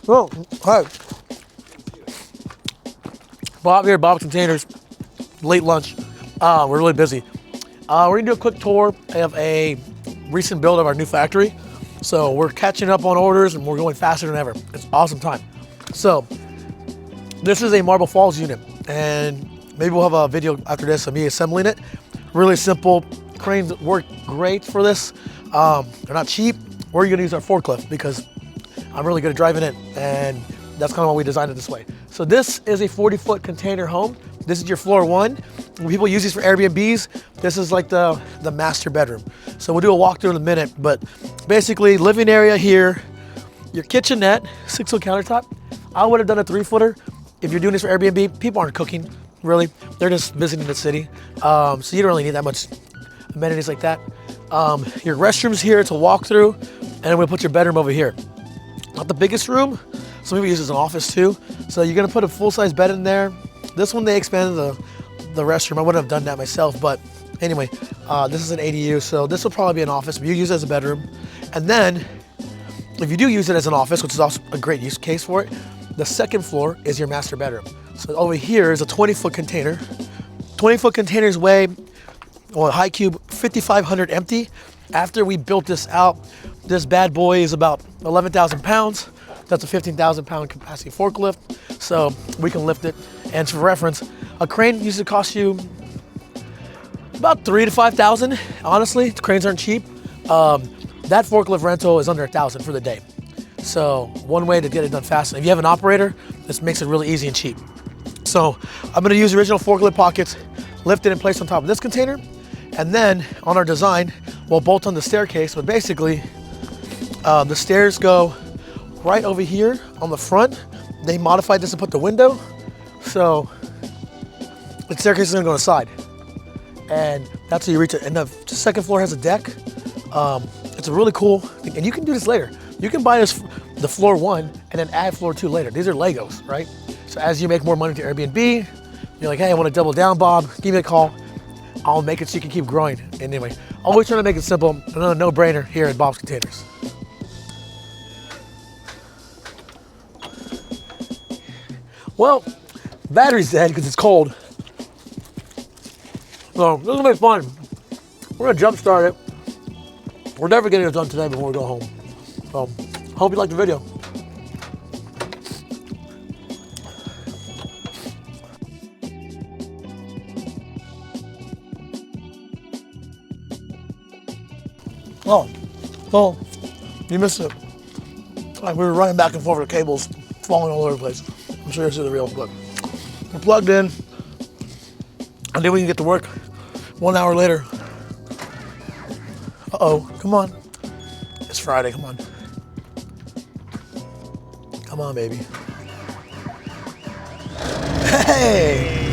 Oh, hi. Bob here, Bob Containers. Late lunch. We're really busy. We're gonna do a quick tour of a recent build of our new factory. So we're catching up on orders and we're going faster than ever. It's an awesome time. So this is a Marble Falls unit, and maybe we'll have a video after this of me assembling it. Really simple. Cranes work great for this. They're not cheap. We're gonna use our forklift because I'm really good at driving it, and that's kind of why we designed it this way. So this is a 40-foot container home. This is your floor one. When people use these for Airbnbs, this is like the master bedroom. So we'll do a walkthrough in a minute, but basically living area here, your kitchenette, 6-foot countertop. I would have done a 3-footer. If you're doing this for Airbnb, people aren't cooking, really. They're just visiting the city. So you don't really need that much amenities like that. Your restrooms here to walk through, and then we'll put your bedroom over here. Not the biggest room. Some people use it as an office too. So you're gonna put a full-size bed in there. This one, they expanded the restroom. I wouldn't have done that myself, but anyway, this is an ADU, so this will probably be an office, but you use it as a bedroom. And then, if you do use it as an office, which is also a great use case for it, the second floor is your master bedroom. So over here is a 20-foot container. 20-foot containers weigh, well, high cube, 5,500 empty. After we built this out, this bad boy is about 11,000 pounds. That's a 15,000 pound capacity forklift, so we can lift it. And for reference, a crane used to cost you about 3,000 to 5,000. Honestly, the cranes aren't cheap. That forklift rental is under 1,000 for the day. So one way to get it done fast. If you have an operator, this makes it really easy and cheap. So I'm gonna use original forklift pockets, lift it and place on top of this container. And then on our design, we'll bolt on the staircase, but basically the stairs go right over here on the front. They modified this to put the window. So the staircase is gonna go on the side. And that's how you reach it. And the second floor has a deck. It's a really cool thing. And you can do this later. You can buy this, the floor one, and then add floor two later. These are Legos, right? So as you make more money to Airbnb, you're like, hey, I wanna double down, Bob, give me a call. I'll make it so you can keep growing. Anyway, always trying to make it simple. Another no-brainer here at Bob's Containers. Well, battery's dead because it's cold. So this is gonna be fun. We're gonna jump start it. We're never getting it done today before we go home. So hope you liked the video. Oh, well, you missed it. Like we were running back and forth with the cables, falling all over the place. I'm sure you'll see the real clip. We're plugged in, and then we can get to work 1 hour later. Uh-oh, come on. It's Friday, come on. Come on, baby. Hey!